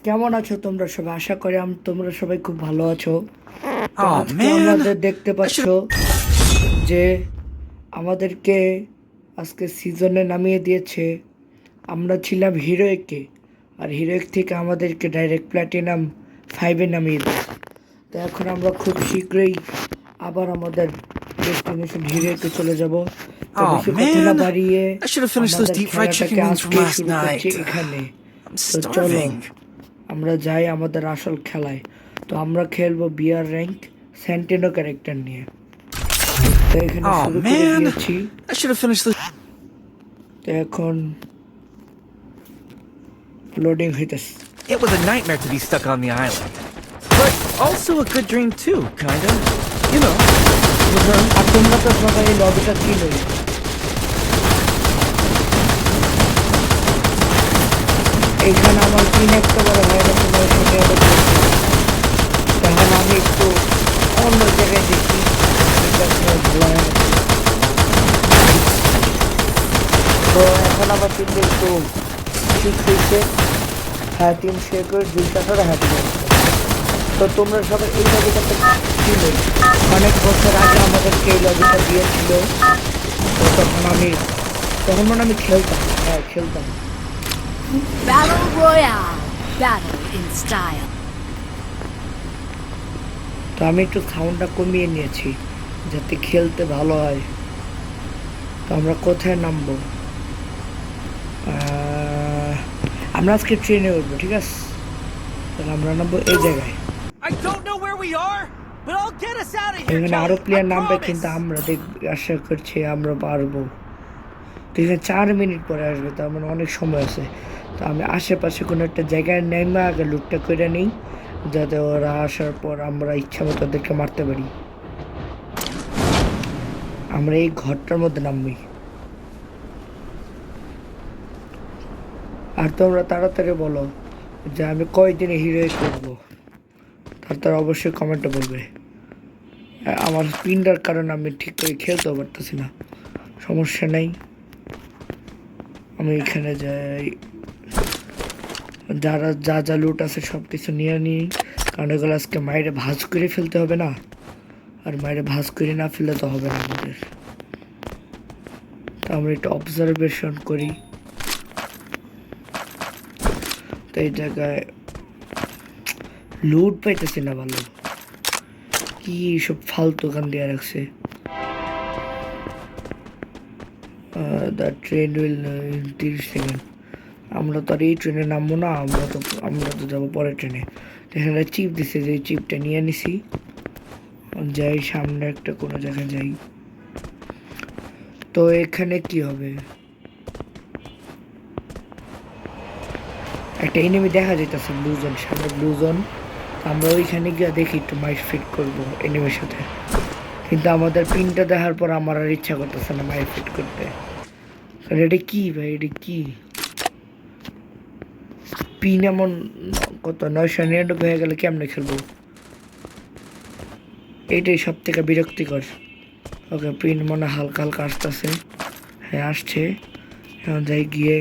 কেমন আছো তোমরা সবাই? আশা করি তোমরা সবাই খুব ভালো আছো। তো Oh আজকে man, আমাদের দেখতে I পাচ্ছ should যে আমাদেরকে আজকে সিজনে নামিয়ে দিয়েছে। আমরা ছিলাম হিরোইকে, আর হিরোইক থেকে আমাদেরকে ডাইরেক্ট প্ল্যাটিনাম 5-এ নামিয়ে দিয়েছে। তো এখন আমরা খুব শীঘ্রই আবার আমাদের ডেস্টিনেশন হিরোইকে চলে যাব। তো Oh বেশি কথা না man, বাড়িয়ে I should have finished those আমাদের deep fried chicken খেলাটাকে wings from আজকেই last শুরু করছি night. এখানে। I'm তো চলো starving. আমরা যাই আমাদের আসল খেলায়। তো আমরা খেলবো বিআর র্যাঙ্ক স্যান্টিনো ক্যারেক্টার নিয়ে। তো এখানে Oh শুরু করে man, দিয়েছি। I should have finished this. তো এখন লোডিং হইতেছে। It was a nightmare to be stuck on the island. But also a good dream too, kind of. You know. আর তোমরা তো সবাই এই লবিটা চিনোই। এইখানে আমার পিন একটা বড় ভাই তোমার সাথে এখন আমি একটু অন্য জায়গায় দেখি ভালো হয়। তো এখন আমার পিনটা একটু ঠিক হয়েছে। হ্যাঁ 321 হাঁটি যাচ্ছে। তো তোমরা সবাই এই লবিটাতে ছিল, অনেক বছর আগে আমাদেরকে এই লবিটা দিয়েছিল। তো তখন মনে আমি খেলতাম, হ্যাঁ খেলতাম। Battle Royale. Battle in style. তো আমি একটু সাউন্ডটা কমিয়ে নিয়েছি যাতে খেলতে ভালো হয়। তো আমরা কোথায় নামবো? আমরা আজকে ট্রেনে উঠবো, ঠিক আছে? তাহলে আমরা নামবো এই জায়গায়। I don't know where we are, but I'll get us out of here. এখানে আরো Kelly, প্লেয়ার I নামবে, promise. কিন্তু আমরা আশা করছি আমরা পারবো। তো এখানে 4 মিনিট পরে আসবে, তার মানে অনেক সময় আছে। তো আমি আশেপাশে কোনো একটা জায়গায় নেমে আগে লুটটা করে নিই, যাতে ওরা আসার পর আমরা ইচ্ছা মতো ওদেরকে মারতে পারি। আমরা এই ঘরটার মধ্যে নামবি। আর তোমরা তাড়াতাড়ি বলো যে আমি কয়দিনে হিরোই করবো, তার অবশ্যই কমেন্টে বলবে। আমার স্পিনটার কারণে আমি ঠিক করে খেলতেও পারতেছি না, সমস্যা নেই। আমি এখানে যাই, যারা যা যা লুট আছে সব কিছু নিয়ে নিই, কারণ এগুলো আজকে মাইরে ভাঁজ করে ফেলতে হবে না, আর মাইরে ভাঁজ করে না ফেললে তো হবে না আমাদের। তো আমরা একটু অবজারভেশন করি। তো এই জায়গায় লুট পাইতেছি না ভালো, কি সব ফালতু গান দিয়ে রাখছে। The train will 30 second. আমরা তো আর এই ট্রেনে নামবো না, আমরা তো যাবো পরের ট্রেনে। এখানে চিপ দিছে, যে চিপটা নিয়ে নিছি। যাই সামনে একটা কোনো জায়গায় যাই। তো এখানে কি হবে? একটা এনিমি দেখা যাইতেছে, ব্লুজন, সামনে ব্লুজন। আমরা ওইখানে গিয়ে দেখি একটু মাইক ফিট করবো এনিমির সাথে, কিন্তু আমাদের পিনটা দেখার পর আমার আর ইচ্ছা করতেছে না মাইক ফিট করতে। এটা কি ভাই, এটা কি পিন এমন কত 999 হয়ে গেলে কেমনে খেলবো? এইটাই সব থেকে বিরক্তিকর। ওকে, পিন মনে হালকা হালকা আসতেছে, হ্যাঁ আসছে। এখন যাই গিয়ে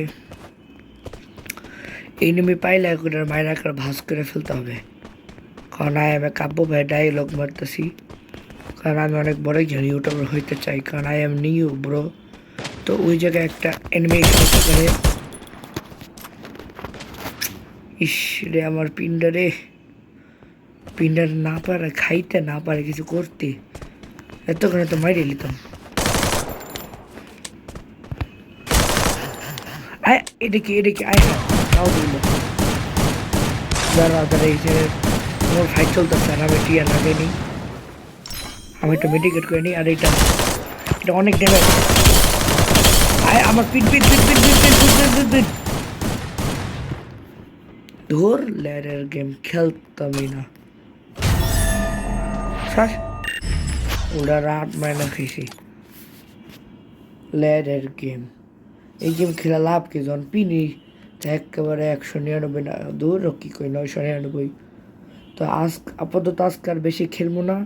এনিমি পাইলে ওটার মায়ের করে ভাঁজ করে ফেলতে হবে। কারণ আমি কাব্য ভাই ডায়লগ মারতেছি, কারণ আমি অনেক বড় একজন ইউটিউবার হইতে চাই, কারণ আই এম নিউ ব্রো। তো ওই জায়গায় একটা এনিমি হতে পারে। ইস রে, আমার পিন্ডার না পারে খাইতে, না পারে কিছু করতে, এতক্ষণে তো মাইরে নিতাম। এটা কি তাও দিল। দাঁড়া এই যে আমার ফাইট চলতেছে আর আমি টিয়া লাগেনি, আমি একটা মেডিকেট করে নিই। আর এটা অনেক ড্যামেজ। আমার পিট পিট পিট পিট পিট পিট পিট পিট পিট ধর ল্যাডার গেম খেলতামই না। শ্বাস ওরা রাত মাইনা খাইছি। ল্যাডার গেম, এই গেম খেলা লাভ কি? যখন পিনি একেবারে 199 না, দূর কি কই 999। তো আপাতত আজকে আর বেশি খেলবো না,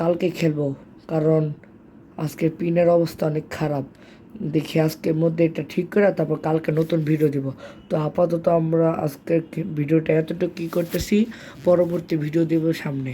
কালকে খেলবো, কারণ আজকে পিনের অবস্থা অনেক খারাপ। দেখি আজকের মধ্যে এটা ঠিক করে তারপর কালকে নতুন ভিডিও দিব। তো আপাতত আমরা আজকের ভিডিওটা এতটুকু করতেছি, পরবর্তী ভিডিও দেব সামনে।